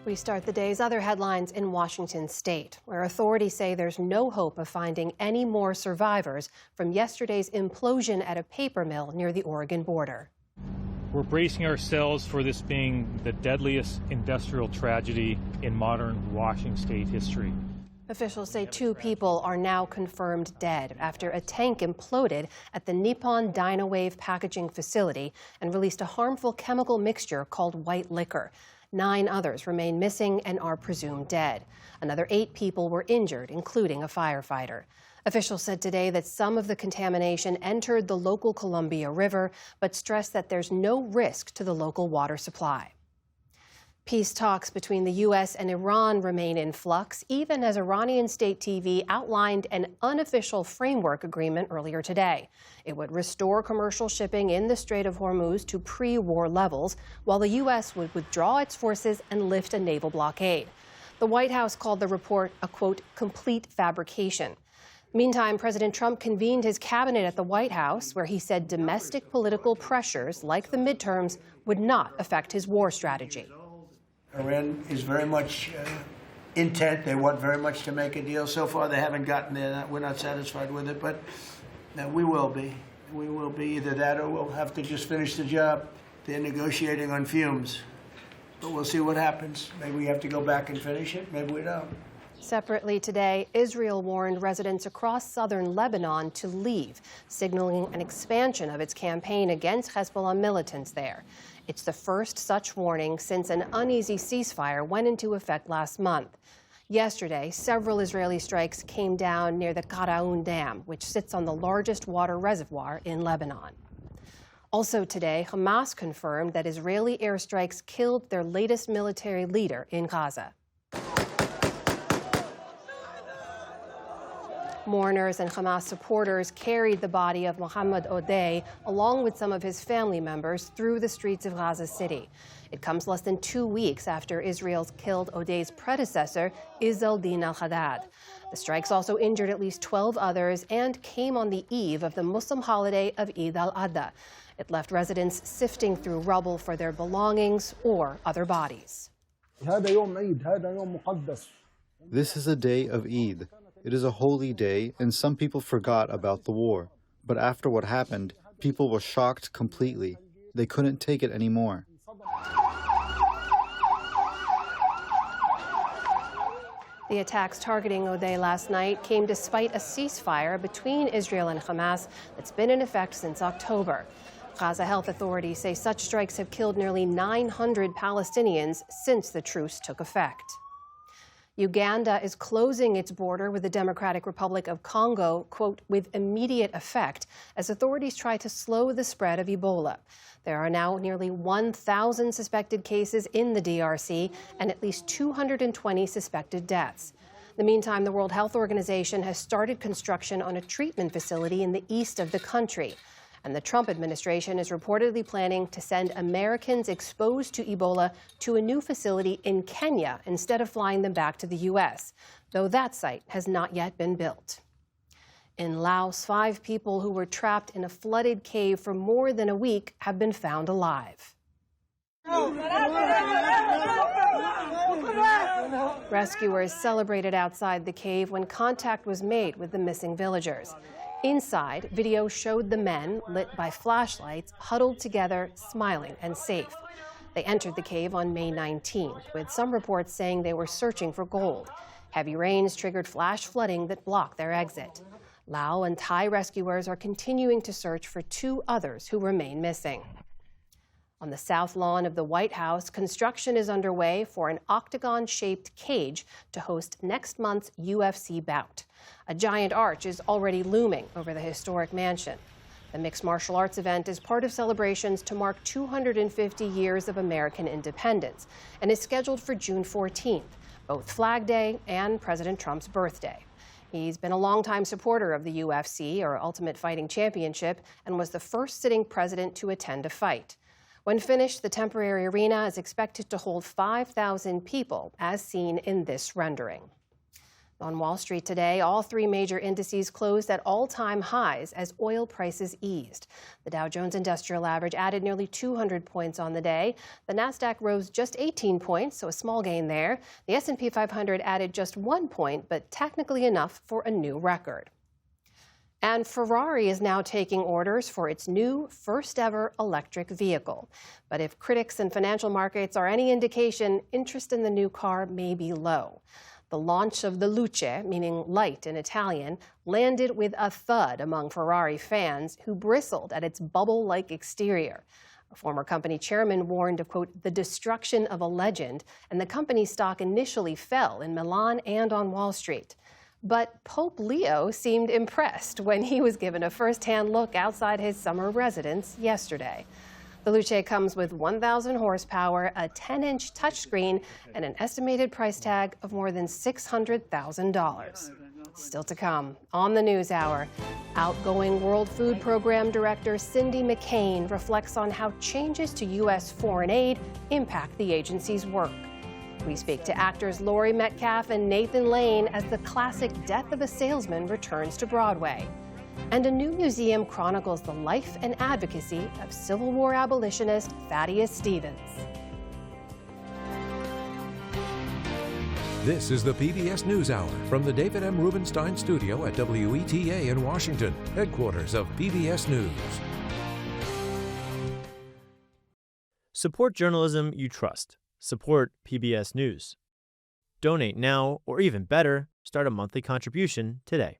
We start the day's other headlines in Washington state, where authorities say there's no hope of finding any more survivors from yesterday's implosion at a paper mill near the Oregon border. We're bracing ourselves for this being the deadliest industrial tragedy in modern Washington state history. Officials say 2 people are now confirmed dead after a tank imploded at the Nippon Dynawave packaging facility and released a harmful chemical mixture called white liquor. 9 others remain missing and are presumed dead. Another 8 people were injured, including a firefighter. Officials said today that some of the contamination entered the local Columbia River, but stressed that there's no risk to the local water supply. Peace talks between the U.S. and Iran remain in flux, even as Iranian state TV outlined an unofficial framework agreement earlier today. It would restore commercial shipping in the Strait of Hormuz to pre-war levels, while the U.S. would withdraw its forces and lift a naval blockade. The White House called the report a, quote, complete fabrication. Meantime, President Trump convened his cabinet at the White House, where he said domestic political pressures, like the midterms, would not affect his war strategy. Iran is very much intent. They want very much to make a deal. So far, they haven't gotten there. We're not satisfied with it, but we will be. We will be either that or we'll have to just finish the job. They're negotiating on fumes, but we'll see what happens. Maybe we have to go back and finish it. Maybe we don't. Separately today, Israel warned residents across southern Lebanon to leave, signaling an expansion of its campaign against Hezbollah militants there. It's the first such warning since an uneasy ceasefire went into effect last month. Yesterday, several Israeli strikes came down near the Karaun Dam, which sits on the largest water reservoir in Lebanon. Also today, Hamas confirmed that Israeli airstrikes killed their latest military leader in Gaza. Mourners and Hamas supporters carried the body of Mohammed Odeh, along with some of his family members, through the streets of Gaza City. It comes less than 2 weeks after Israel's killed Odeh's predecessor, Izz-el-Din al-Haddad. The strikes also injured at least 12 others and came on the eve of the Muslim holiday of Eid al-Adha. It left residents sifting through rubble for their belongings or other bodies. This is a day of Eid. It is a holy day, and some people forgot about the war. But after what happened, people were shocked completely. They couldn't take it anymore. The attacks targeting Odeh last night came despite a ceasefire between Israel and Hamas that's been in effect since October. Gaza health authorities say such strikes have killed nearly 900 Palestinians since the truce took effect. Uganda is closing its border with the Democratic Republic of Congo, quote, with immediate effect, as authorities try to slow the spread of Ebola. There are now nearly 1,000 suspected cases in the DRC and at least 220 suspected deaths. In the meantime, the World Health Organization has started construction on a treatment facility in the east of the country. And the Trump administration is reportedly planning to send Americans exposed to Ebola to a new facility in Kenya instead of flying them back to the U.S., though that site has not yet been built. In Laos, 5 people who were trapped in a flooded cave for more than a week have been found alive. Rescuers celebrated outside the cave when contact was made with the missing villagers. Inside, video showed the men, lit by flashlights, huddled together, smiling and safe. They entered the cave on May 19th, with some reports saying they were searching for gold. Heavy rains triggered flash flooding that blocked their exit. Lao and Thai rescuers are continuing to search for 2 others who remain missing. On the south lawn of the White House, construction is underway for an octagon-shaped cage to host next month's UFC bout. A giant arch is already looming over the historic mansion. The mixed martial arts event is part of celebrations to mark 250 years of American independence and is scheduled for June 14th, both Flag Day and President Trump's birthday. He's been a longtime supporter of the UFC, or Ultimate Fighting Championship, and was the first sitting president to attend a fight. When finished, the temporary arena is expected to hold 5,000 people, as seen in this rendering. On Wall Street today, all three major indices closed at all-time highs as oil prices eased. The Dow Jones Industrial Average added nearly 200 points on the day. The Nasdaq rose just 18 points, so a small gain there. The S&P 500 added just 1 point, but technically enough for a new record. And Ferrari is now taking orders for its new first-ever electric vehicle. But if critics and financial markets are any indication, interest in the new car may be low. The launch of the Luce, meaning light in Italian, landed with a thud among Ferrari fans who bristled at its bubble-like exterior. A former company chairman warned of, quote, the destruction of a legend, and the company's stock initially fell in Milan and on Wall Street. But Pope Leo seemed impressed when he was given a first-hand look outside his summer residence yesterday. The Luce comes with 1,000 horsepower, a 10-inch touchscreen, and an estimated price tag of more than $600,000. Still to come on the News Hour, outgoing World Food Program Director Cindy McCain reflects on how changes to U.S. foreign aid impact the agency's work. We speak to actors Laurie Metcalf and Nathan Lane as the classic Death of a Salesman returns to Broadway. And a new museum chronicles the life and advocacy of Civil War abolitionist Thaddeus Stevens. This is the PBS News Hour from the David M. Rubenstein Studio at WETA in Washington, headquarters of PBS News. Support journalism you trust. Support PBS News. Donate now, or even better, start a monthly contribution today.